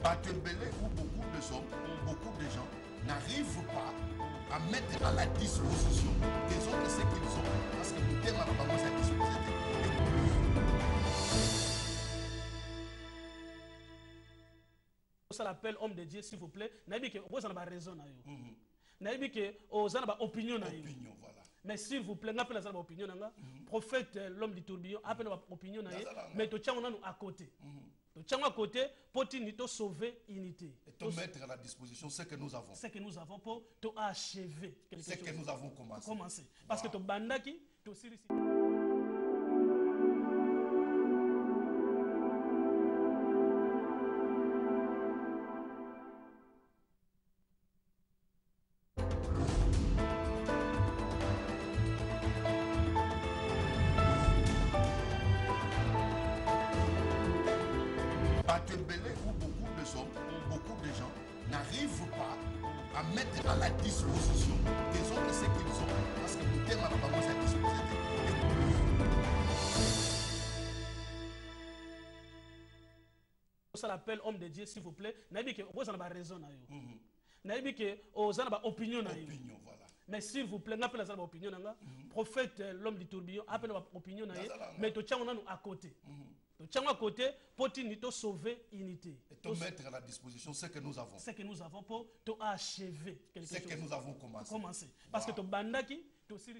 À Tembélé, où beaucoup de hommes, beaucoup de gens n'arrivent pas à mettre à la disposition des autres ce qu'ils ont. Parce que le thème n'a pas commencé à disposer. Ça l'appelle homme de Dieu, s'il vous plaît. Naïbi que vous avez raison. Naïbi que vous avez opinion. Opinion, voilà. Mais s'il vous plaît, appelle la opinion. Prophète, l'homme du tourbillon, appelle la opinion. Mais tu tiens à côté. Tu tiens à côté pour te sauver unité. Et te mettre à la disposition ce que nous avons. Ce que nous avons pour te achever. Ce que nous avons commencé. Parce que tu bandaki, tu aussi. À Tembélé, où beaucoup de hommes, beaucoup de gens n'arrivent pas à mettre à la disposition des autres ce qu'ils ont. Parce que le thème n'a pas commencé à disposer. Ça l'appelle homme de Dieu, s'il vous plaît. Naïbi que vous avez raison. Naïbi que vous avez opinion. Opinion, voilà. Mais s'il vous plaît, appelle la opinion. Prophète, l'homme du tourbillon, appelle la opinion. Mais tu tiens à côté. Tu tiens à côté pour te sauver unité. Et te mettre à la disposition ce que nous avons. Ce que nous avons pour te achever. Ce que nous avons commencé. Parce que tu bandaki, tu aussi.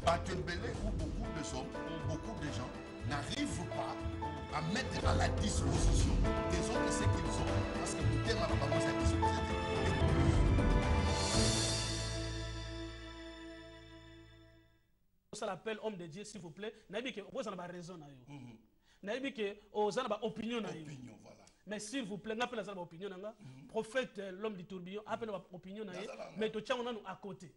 À Tembélé, où beaucoup de hommes, beaucoup de gens n'arrivent pas à mettre à la disposition des autres ce qu'ils ont. Parce que le thème n'a pas commencé à disposer. Ça l'appelle homme de Dieu, s'il vous plaît. Naïbi que vous avez raison. Naïbi que vous avez opinion. Opinion, voilà. Mais s'il vous plaît, appelle la opinion. Prophète, l'homme du tourbillon, appelle la opinion. Mais tu tiens à côté.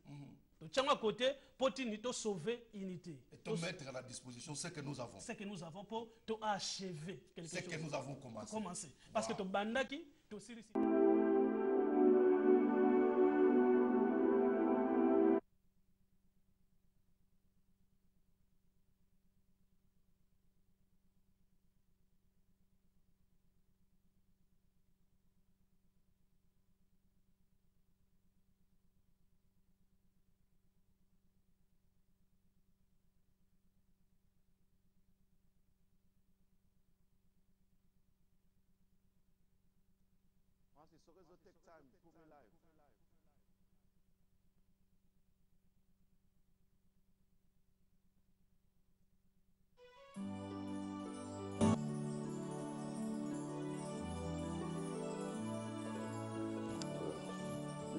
Tu tiens à côté pour te sauver unité. Et te mettre à la disposition ce que nous avons. Ce que nous avons pour te achever. Ce que nous avons commencé. Parce que tu bandaki, tu aussi.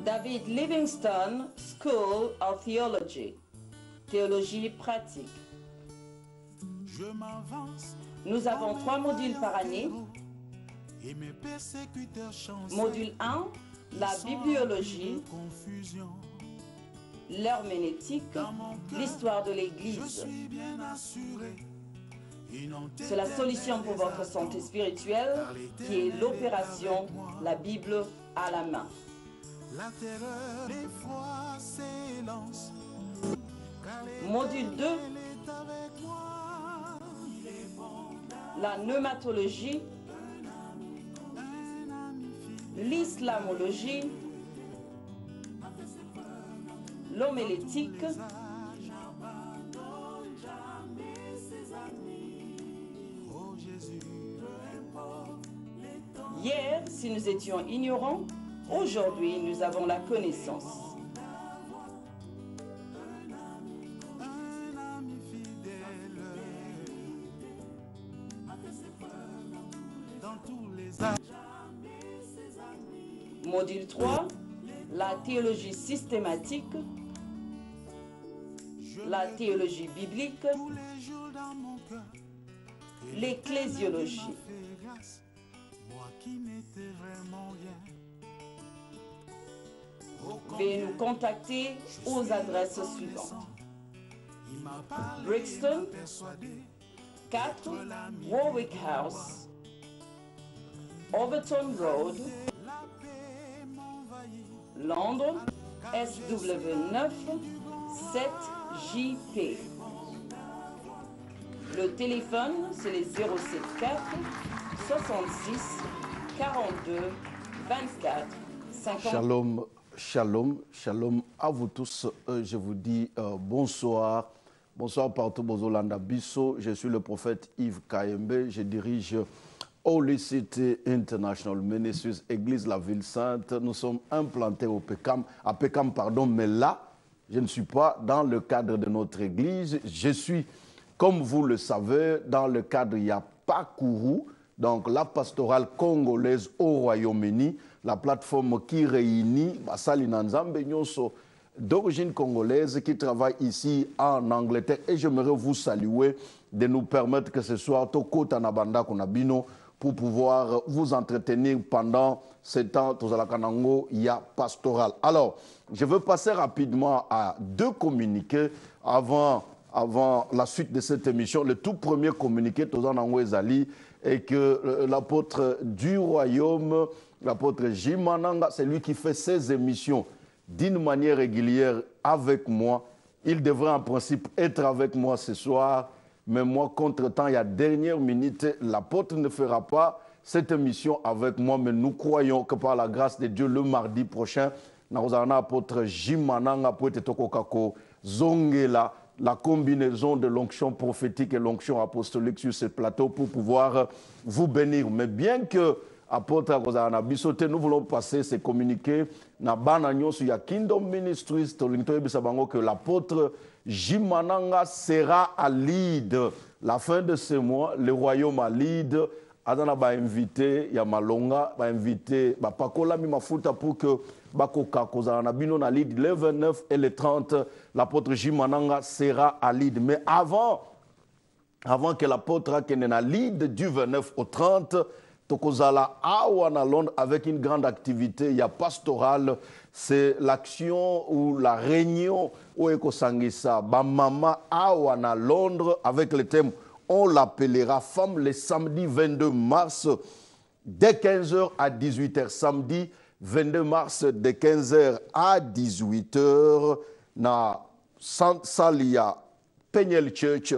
David Livingstone School of Theology, théologie pratique. Nous avons 3 modules par année. Module 1, la bibliologie, l'herméneutique, l'histoire de l'Église. C'est la solution pour votre santé spirituelle qui est l'opération La Bible à la main. Module 2, la pneumatologie, l'islamologie, l'homélétique, hier, si nous étions ignorants, aujourd'hui, nous avons la connaissance. Module 3, la théologie systématique, la théologie biblique, l'ecclésiologie. Veuillez nous contacter aux adresses suivantes: Brixton, 4 Warwick House, Overton Road, Londres, SW9 7JP. Le téléphone, c'est les 074 66 42 24 50. Shalom, shalom, shalom à vous tous. Je vous dis bonsoir. Bonsoir partout, Bozolanda Bisso. Je suis le prophète Yves Kayembe. Je dirige Holy City International Ministries, Église la Ville Sainte. Nous sommes implantés à Pécam, mais là, je ne suis pas dans le cadre de notre église. Je suis, comme vous le savez, dans le cadre Yapakourou, donc la pastorale congolaise au Royaume-Uni, la plateforme qui réunit Basali Nanzambe Nyonso d'origine congolaise qui travaille ici en Angleterre. Et j'aimerais vous saluer de nous permettre que ce soir, Toko Tanabanda Konabino, pour pouvoir vous entretenir pendant ce temps, Tozalakanango, ya pastoral. Alors, je veux passer rapidement à deux communiqués avant la suite de cette émission. Le tout premier communiqué, Tozanango Ezali, est que l'apôtre du royaume, l'apôtre Jimananga, c'est lui qui fait ses émissions d'une manière régulière avec moi. Il devrait en principe être avec moi ce soir, mais moi, contre-temps, il y a dernière minute, l'apôtre ne fera pas cette émission avec moi, mais nous croyons que par la grâce de Dieu, le mardi prochain, nous avons l'apôtre Jimananga Poetetokokako Zongela, la combinaison de l'onction prophétique et l'onction apostolique sur ce plateau pour pouvoir vous bénir. Mais bien que apôtre Kozana Bissote, nous voulons passer ces communiqués na bananyo sur ya Kingdom Ministries que l'apôtre Jimananga sera à Lide la fin de ce mois. Le royaume à Lide Adana ba invité ya Malonga ba invité ba pakola mi mafuta pour que bakoka Kozana bino na Lide le 29 et le 30 l'apôtre Jimananga sera à Lide. Mais avant que l'apôtre Akene na Lide du 29 au 30 Tokozala Awana Londres avec une grande activité, il y a pastorale, c'est l'action ou la réunion où Ekosangisa, Bamama Awana Londres avec le thème, on l'appellera femme le samedi 22 mars de 15h à 18h. Samedi 22 mars de 15h à 18h, na Salia Peniel Church,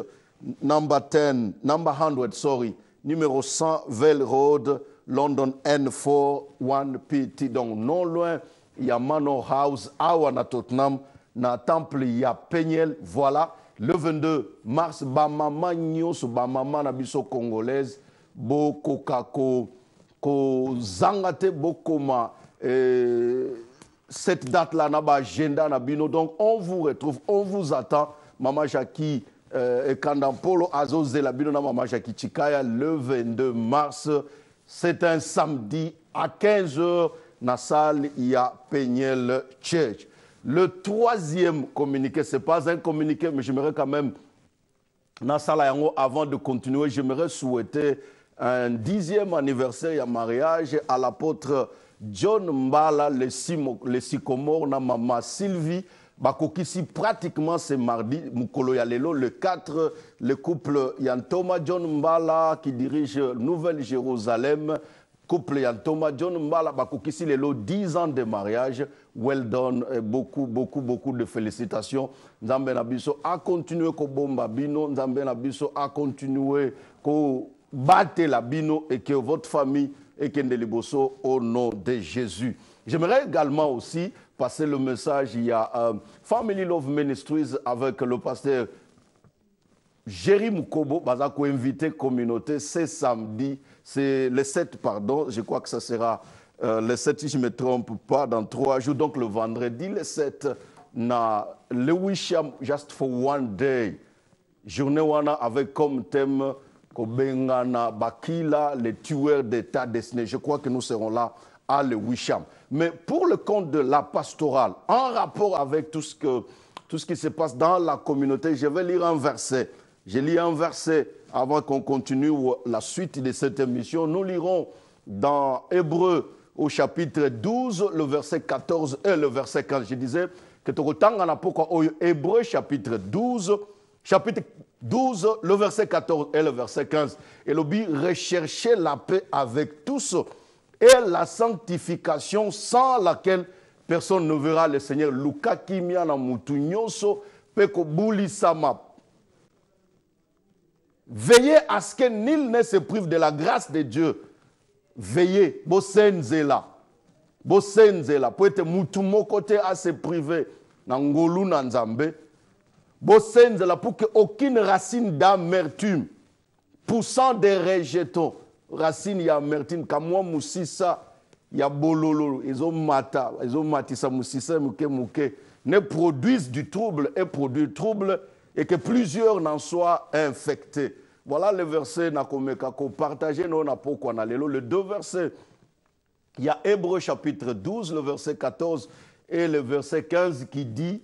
number 100, numéro 100, Vale Road, London N4 1PT. Donc, non loin, il y a Manor House, Awana Tottenham, na temple, il y a Peniel. Voilà, le 22 mars, Bamama Nyos, Bamama Nabiso congolaise, Bokokako, Ko Zangate, Bokoma, cette date-là, n'a pas agenda, Nabino. Donc, on vous retrouve, on vous attend, Mama Jackie. Et Kandampolo Azozela Binona Mama Jackie Chikaya le 22 mars. C'est un samedi à 15h. Na salle, il y a Peniel Church. Le troisième communiqué, ce n'est pas un communiqué, mais j'aimerais quand même, na salle, avant de continuer, j'aimerais souhaiter un 10e anniversaire de mariage à l'apôtre John Mbala, le sycomore, na Mama Sylvie. Bakokisi pratiquement c'est mardi, Mukolo Yalelo, le 4, le couple Yantoma John Mbala qui dirige Nouvelle-Jérusalem, couple Yantoma John Mbala, Bakokisi Lelo, 10 ans de mariage, well done, et beaucoup de félicitations. Nzambe Nabiso a continué ko bomba bino, Nzambe Nabiso a continué ko batte la bino et que votre famille est Kendeliboso au nom de Jésus. J'aimerais également aussi passer le message, il y a Family Love Ministries avec le pasteur Jerry Mukobo, Bazako invité communauté, c'est samedi, c'est le 7, pardon, je crois que ça sera le 7 si je ne me trompe pas, dans 3 jours, donc le vendredi, le 7, na le Wisham Just for One Day, journée wana avec comme thème Kobengana Bakila, les tueurs d'État destinés. Je crois que nous serons là à le Wisham. Mais pour le compte de la pastorale, en rapport avec tout ce qui se passe dans la communauté, je vais lire un verset. Je lis un verset avant qu'on continue la suite de cette émission. Nous lirons dans Hébreu au chapitre 12, le verset 14 et le verset 15. Je disais que tu retangas na pourquoi Hébreu chapitre 12, chapitre 12, le verset 14 et le verset 15. Et le but, rechercher la paix avec tous et la sanctification sans laquelle personne ne verra le Seigneur. Luka kimia na mutu nyonso peko buli sama. Veillez à ce que nul ne se prive de la grâce de Dieu. Veillez, bosenzela. Bosenzela. Pour être mutu mokote à se priver. Nangolu nanzambe. Bosenzela pour que aucune racine d'amertume, poussant des rejetons, racine ya amertume, kamwa musisa, ya bololo, matisa musisa muke, ne produisent du trouble et produisent trouble et que plusieurs n'en soient infectés. Voilà le verset nakomeka ko partager non na poko na lelo, les deux versets. Il y a Hébreux chapitre 12, le verset 14 et le verset 15 qui dit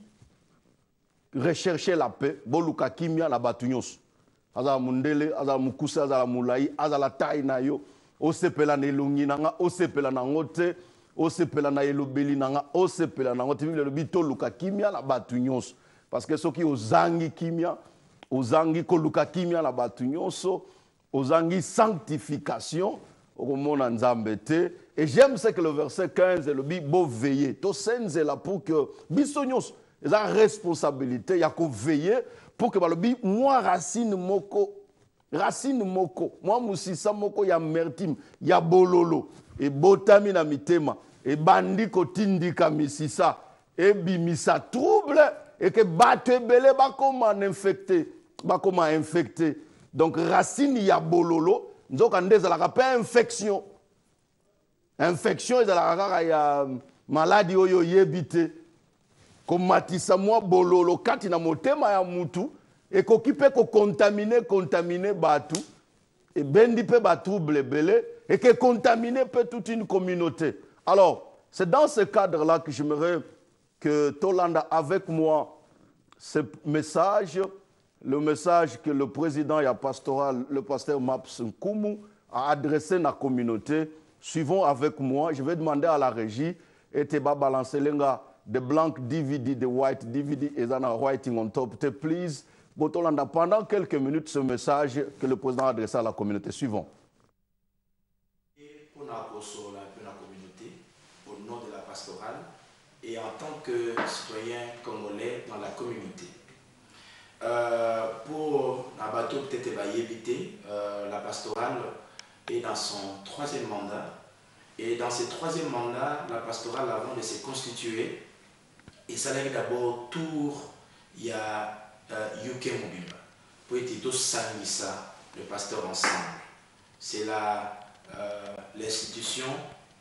rechercher la paix, boluka kimia la batunyos. Azala mundele, azala mukusa, azala mulai, azala tai na yo, osepela na elongi nanga, osepela na ngote, osepela na elobeli nanga, osepela na ngote, le bito luka kimia la batunyos. Parce que ceux qui ozangi kimia, ozangi koluka kimia la batunyos, ozangi sanctification, okomona nzambe te. Et j'aime ce que le verset 15 le bi bo veiller. To senze la pour que bisonyos ils ont responsabilité, il y a qu'à veiller pour que moi racine moko, moi musisa moko ya mertim, ya bololo, et botami na mitema, et bandi kotindika misisa, et bimisa trouble, et que bate belé bakoma infecté. Donc racine ya bololo, nous avons pas infection. Infection, ils ont maladie oyo yebite. Komatisa mwa bololo kati na motema ya mutu et kokipe ko contaminer batu et bendi pe batu blebele et que contaminer peut toute une communauté. Alors, c'est dans ce cadre-là que j'aimerais que Tolanda avec moi ce message, le message que le président et pastoral, le pasteur Maps Nkumu a adressé à la communauté. Suivons avec moi, je vais demander à la régie et te balancer lenga the blank DVD, the white DVD, et then writing on top. Please, Botolanda, pendant quelques minutes, ce message que le président a adressé à la communauté. Suivons. Et pour la communauté, au nom de la pastorale, et en tant que citoyen congolais dans la communauté. Pour un bateau peut-être éviter, la pastorale est dans son 3e mandat. Et dans ce 3e mandat, la pastorale, avant de se constituer, et ça lève d'abord tour, il y a UK Mobimba. Pour être tout ça, le pasteur ensemble. C'est l'institution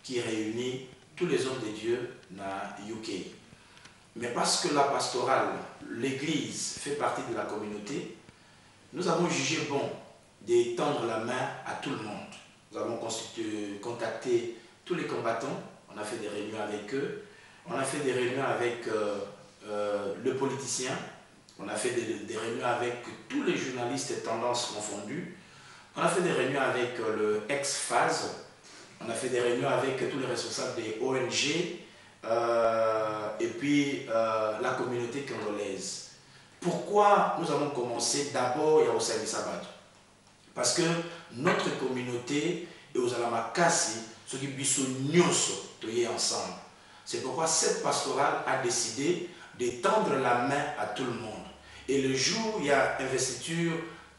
qui réunit tous les hommes de Dieu dans UK. Mais parce que la pastorale, l'église, fait partie de la communauté, nous avons jugé bon d'étendre la main à tout le monde. Nous avons contacté tous les combattants, on a fait des réunions avec eux. On a fait des réunions avec le politicien, on a fait des réunions avec tous les journalistes tendances confondus, on a fait des réunions avec le ex-phase, on a fait des réunions avec tous les responsables des ONG et puis la communauté congolaise. Pourquoi nous avons commencé d'abord à Osali Sabat? Parce que notre communauté est aux Alamakasi, ceux qui sont nyoso, ensemble. C'est pourquoi cette pastorale a décidé d'étendre la main à tout le monde. Et le jour où il y a investiture,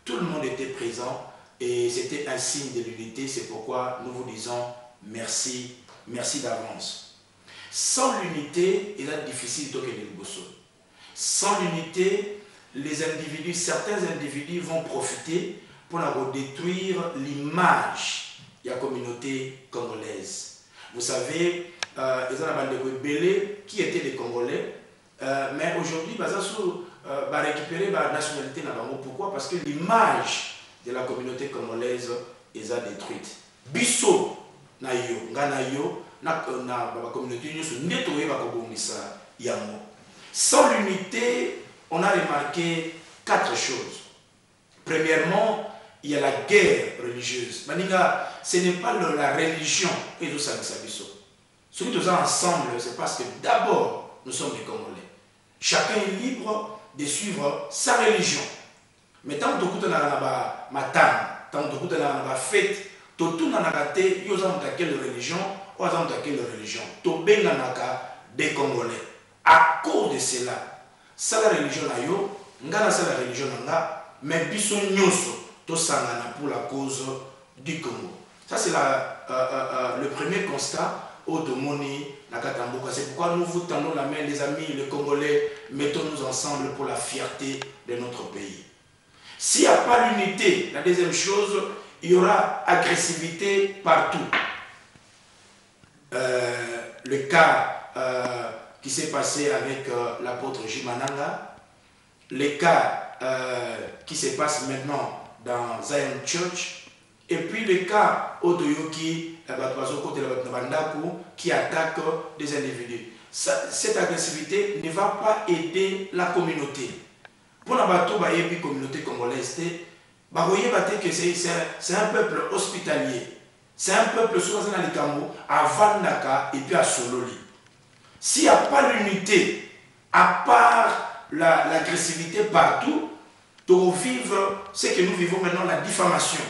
tout le monde était présent et c'était un signe de l'unité. C'est pourquoi nous vous disons merci, merci d'avance. Sans l'unité, il est difficile de gagner le bosso. Sans l'unité, les individus, certains individus vont profiter pour détruire l'image de la communauté congolaise. Vous savez, qui étaient des Congolais, mais aujourd'hui, ils ont récupéré la nationalité. Pourquoi? Parce que l'image de la communauté congolaise est détruite. Bisso, Nganayo, la communauté, sans l'unité, on a remarqué 4 choses. Premièrement, il y a la guerre religieuse. Maninga, ce n'est pas la religion et tout ça, ceux qui sont ensemble, c'est parce que d'abord, nous sommes des Congolais. Chacun est libre de suivre sa religion. Mais tant que tu as matin, tant que tu as fête, tu as quelle religion, ou quelle religion. Tu as des Congolais. À cause de cela, c'est la religion c'est la religion mais biso nyoso to sangana pour la cause du Congo. Ça c'est le premier constat au Domoni Nakatamboka. C'est pourquoi nous vous tendons la main, les amis, les Congolais, mettons-nous ensemble pour la fierté de notre pays. S'il n'y a pas l'unité, la deuxième chose, il y aura agressivité partout. Le cas qui s'est passé avec l'apôtre Jimananga, les cas qui se passent maintenant dans Zion Church, et puis le cas Odoyoki qui attaque des individus. Cette agressivité ne va pas aider la communauté. Pour la communauté congolaise, c'est un peuple hospitalier. C'est un peuple sur à Vandaka et puis à Sololi. S'il n'y a pas l'unité, à part l'agressivité partout, pour vivre ce que nous vivons maintenant, la diffamation.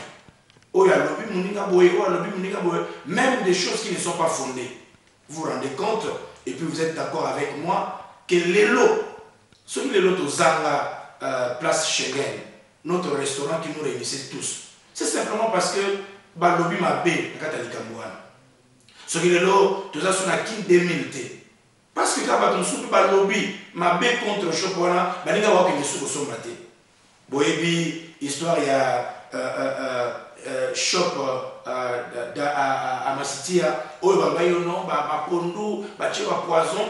Même des choses qui ne sont pas fondées. Vous vous rendez compte, et puis vous êtes d'accord avec moi, que l'élo, ce qui est l'élo de Zanga, place Schengen, notre restaurant qui nous réunissait tous, c'est simplement parce que Balobi m'a bé, ce qui est l'élo, tout ça, c'est une 2000. Parce que quand on soupe Balobi m'a bé contre Chopona, il y a des choses qui sont battées. Boébi, histoire, il y a shop à Massitia, où il y a pondo, poison,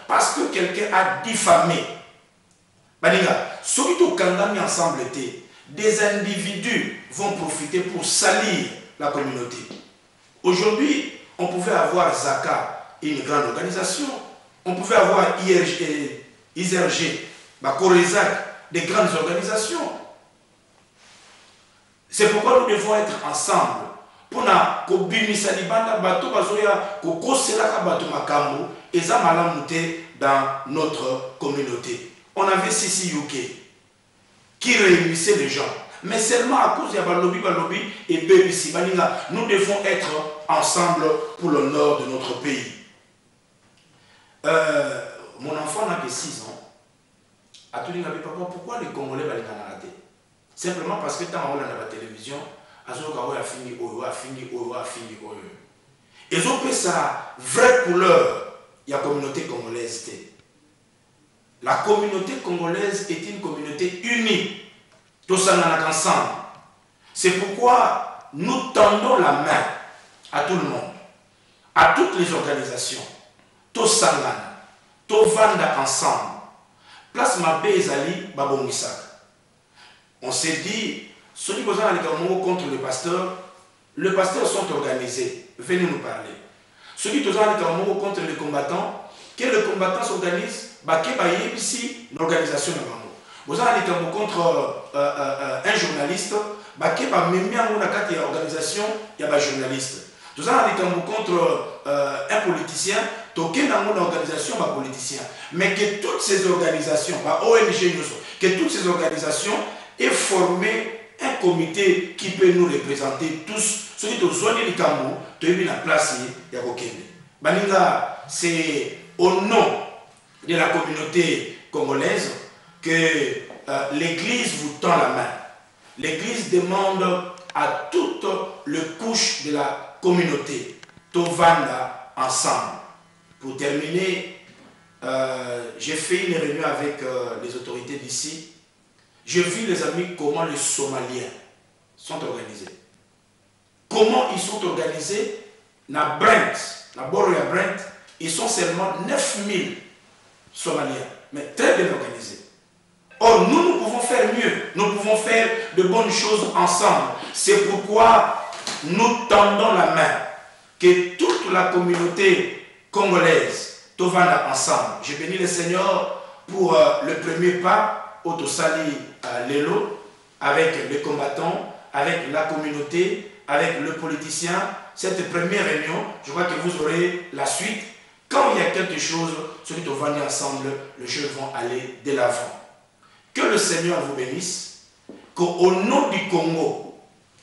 parce que quelqu'un a diffamé. Ceux qui ont condamné ensemble, des individus vont profiter pour salir la communauté. Aujourd'hui, on pouvait avoir Zaka, une grande organisation, on pouvait avoir ISRG, Korezac, des grandes organisations. C'est pourquoi nous devons être ensemble. Pour dans notre communauté. On avait Sisi UK qui réunissait les gens. Mais seulement à cause de Balobi et BBC Baninga, nous devons être ensemble pour l'honneur de notre pays. Mon enfant n'a que 6 ans. A tout dit, papa, pourquoi les Congolais vont rater? Simplement parce que tant on a la télévision, a fini. Ils ont fait sa vraie couleur. Il y a la communauté congolaise. La communauté congolaise est une communauté unie. Tous ensemble. C'est pourquoi nous tendons la main à tout le monde, à toutes les organisations. Tous sangana, tous vanda ensemble. Place Mabé Ezali Babongisak. On s'est dit, ceux qui posent contre le pasteur sont organisés. Venez nous parler. Ceux qui posent contre les combattants, que les combattants s'organisent, ici une organisation. Vous avez contre un journaliste, même une organisation, il y a un journaliste. Vous avez contre un politicien, il y a une organisation, un politicien. Mais que toutes ces organisations, ONG, que toutes ces organisations aient formé un comité qui peut nous représenter tous. Ceux qui ont besoin de Kambo, tu as la place, il y a Baninga, c'est au nom de la communauté congolaise que l'Église vous tend la main. L'Église demande à toutes les couches de la communauté, Tovanda ensemble. Pour terminer, j'ai fait une réunion avec les autorités d'ici. J'ai vu, les amis, comment les Somaliens sont organisés. Comment ils sont organisés? Na Boroya Brent, ils sont seulement 9000 Somaliens, mais très bien organisés. Or, nous pouvons faire mieux. Nous pouvons faire de bonnes choses ensemble. C'est pourquoi nous tendons la main que toute la communauté congolaise, Tovanda ensemble. Je bénis le Seigneur pour le premier pas, Otosali Lelo, avec les combattants, avec la communauté, avec le politicien. Cette première réunion, je crois que vous aurez la suite. Quand il y a quelque chose, ceux qui vont venir ensemble, les choses vont aller de l'avant. Que le Seigneur vous bénisse. Qu'au nom du Congo,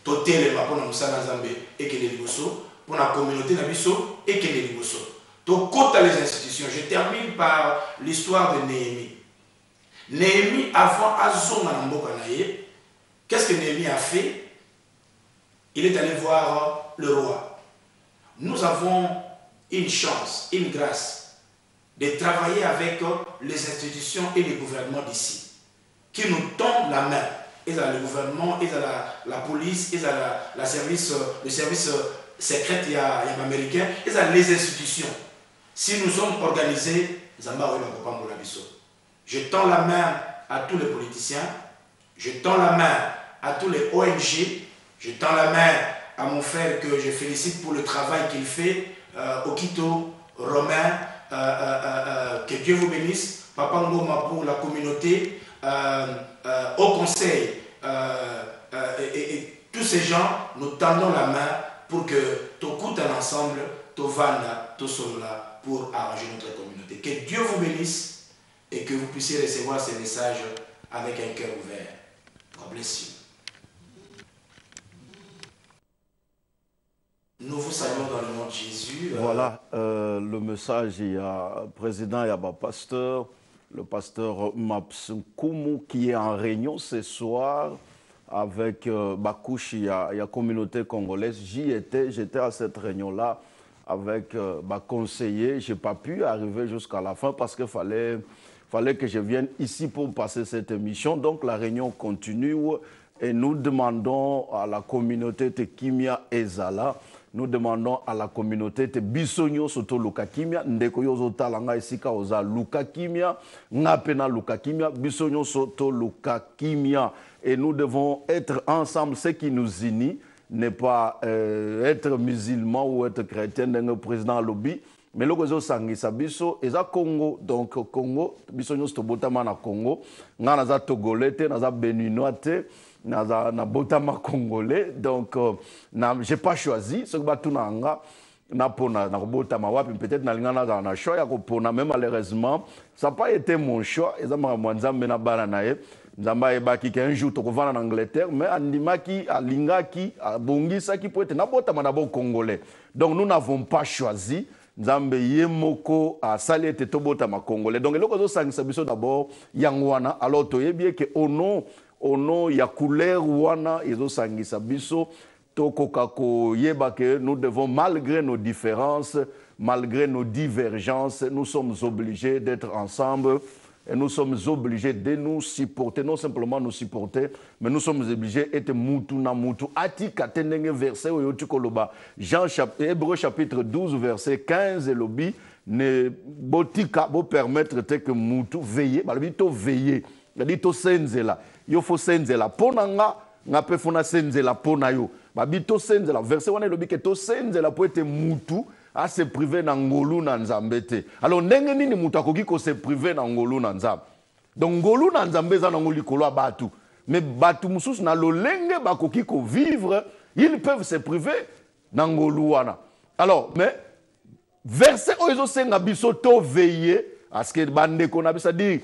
Totelema pour la Moussa Nazambe et que les Liboso, pour la communauté Nabiso et que les Liboso. Donc, quant à les institutions, je termine par l'histoire de Néhémie. Néhémie, avant Azon Manambokanaye, qu'est-ce que Néhémie a fait? Il est allé voir le roi. Nous avons une chance, une grâce de travailler avec les institutions et les gouvernements d'ici, qui nous tendent la main. Ils ont le gouvernement, ils ont la police, ils ont le service secret américain, ils ont les institutions. Si nous sommes organisés, je tends la main à tous les politiciens, je tends la main à tous les ONG, je tends la main à mon frère que je félicite pour le travail qu'il fait, Okito, Romain, que Dieu vous bénisse, Papa Ngoma pour la communauté, au conseil, et tous ces gens, nous tendons la main pour que tout coûte ensemble, tout vanda, tout solola, pour arranger notre communauté. Que Dieu vous bénisse et que vous puissiez recevoir ces messages avec un cœur ouvert. God bless you. Nous vous saluons dans le nom de Jésus. Voilà, le message, il y a président, il y a pasteur, le pasteur Mapsunkumu qui est en réunion ce soir avec Bakouche, il y a communauté congolaise. J'étais à cette réunion-là avec conseiller. Je n'ai pas pu arriver jusqu'à la fin parce qu'il fallait que je vienne ici pour passer cette émission. Donc la réunion continue et nous demandons à la communauté de Kimia Ezala, nous demandons à la communauté de Bisonyo Soto Luka Kimia, Ndekoyo Zotalanga Esika Oza Luka Kimia, Ngapena Luka Kimia, Bisonyo Soto Luka Kimia. Et nous devons être ensemble. Ce qui nous unit n'est pas être musulman ou être chrétien, le président lobby. Mais le réseau Sangisa Biso, et ça Congo, donc Congo, Bisonyo Soto Botama na Congo, Nanaza Togolais, Naza Béninois, na botama congolais, donc je n'ai pas choisi ce que batunanga na pona na botama wapi peut-être na lingana na choix ya kopona, mais malheureusement ça n'a pas été mon choix. Et ça m'a nzambe na bana nae nzamba ebaki qu'un jour tokovana en Angleterre, mais andimaki alingaki abongisa qui peut être na botama na bo congolais. Donc nous n'avons pas choisi. Nzambe yemoko a sali ete tobotama congolais. Donc eloko zo sangisa biso d'abord yangwana, alors toyebi que au nom ya couleur wana ezo sangisa biso tokoka koyeba que nous devons, malgré nos différences, malgré nos divergences, nous sommes obligés d'être ensemble et nous sommes obligés de nous supporter, non simplement nous supporter, mais nous sommes obligés d'être mutu na mutu. Ati katendenge verset oyotu koloba Hébreu chapitre 12 verset 15 et lobi ne botika bo permettre que mutu veiller, balobi to veiller, dit to senzela. Yo faut senzela ponanga nga pe fona senzela pona yo babito senzela verset wana lobi ke to senzela po ete mutu a se priver na ngolu na nzambe te. Alors ndenge nini mutu akoki ko se priver na ngolu na nzambe? Donc ngolu na nzambe za na ngoli kolo batu, mais batu mususu na lolenge bakoki ko vivre, ils peuvent se priver na ngolu wana. Alors mais verset oyo senga biso to veiller à ce que bande ko na bisa dire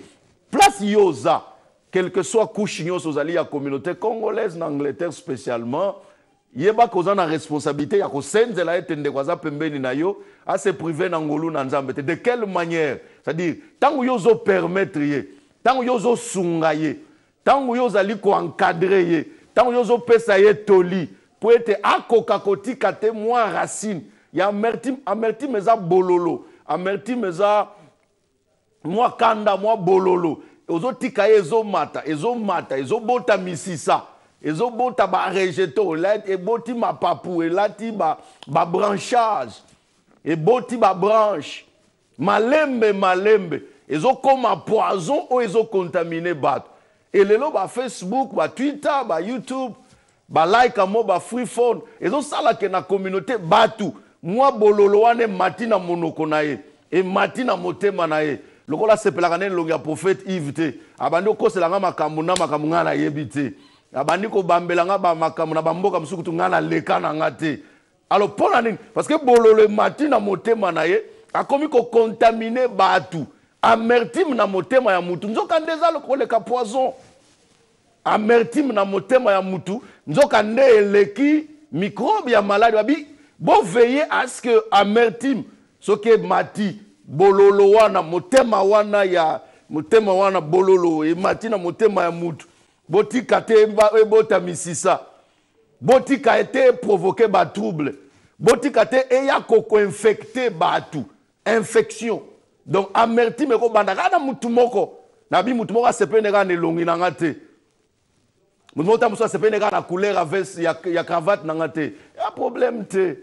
place yoza, quel que soit couche aux alliés à la communauté congolaise, en Angleterre spécialement, il y a une responsabilité, il y a à se priver d'Angolou Nanzambe. De quelle manière? C'est-à-dire, tant que vous permettre, tant que vous sungaye, tant que vous allez encadrer, tant que vous pesaye toli, pour être à kokakoti kate moins racine. Il y a amertime eza bololo, amertime eza moi kanda moi bololo. Ozo tika ezo mata, ezo bota misisa, ezo bota ba rejeto, et boti ma papou, et lati ba branchage, et boti ba branche, malembe, ezo comme poison ou ezo contaminé bat. Et lelo ba Facebook, ba Twitter, ba YouTube, ba like amo ba free phone, ezo sala ke na communauté batu, moi bololo wane matina monoko na ye, et matina motema na ye. Le rôle c'est pour la prophète Yves te abandi ko selanga makamuna makamuna na yebite abandi ko bambelanga ba makamuna bamboka msukutu ngana lekana ngate. Alors pour la parce que bololo matina motema na ye a commis ko contaminer batu amertime na motema ya mutu nzoka nde eza koleka poison. Amertime na motema ya mutu nzoka nde eleki microbe ya malade. Babi bo veiller à ce que amertime soki mati bololo wana motema wana ya motema wana bololo e mati na motema ya mutu botika te ebota misisa botika ete provoquer ba trouble botika te eya koko infecter batu infection. Donc amertime ko bandaka na mutu moko na bi mutu moko asepene ka nelongi na ngate mutu moko tamuso asepene ka na couleur à veste ya cravate na ngate ya problème te.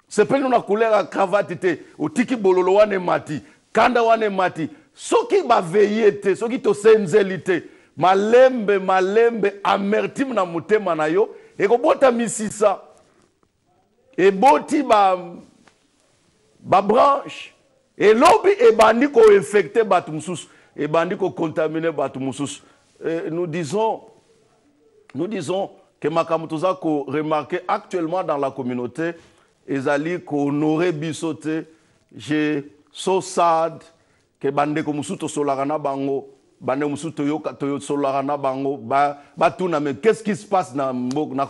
Sepene na couleur à cravate te otiki bololo wane mati kanda wane mati soki ba veiller te soki to senzeli te malembe amertime na motema na yo ekobota misisa eboti ba branche elobi ebandi ko infecter batu mususu ebandi ko contaminer batu mususu. Nous disons que makambo toza ko remarquer actuellement dans la communauté ezali ko honorer biso te. Je so sad que bande ko mususu to solaka na bango bande mususu to solaka na bango ba tuna mais qu'est-ce qui se passe na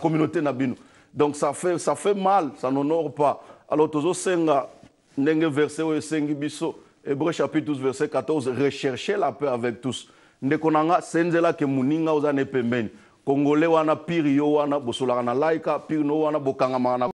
communauté na bino. Donc ça fait mal, ça n'honore pas. Alors tozo senga ndenge verset o sengi biso Hébreux chapitre 12 verset 14, recherchez la paix avec tous. Ndeko nanga senzela ke muninga ozane pembeni. Congolais wana pire yo wana bosolaka na laika pire no wana bokanga mana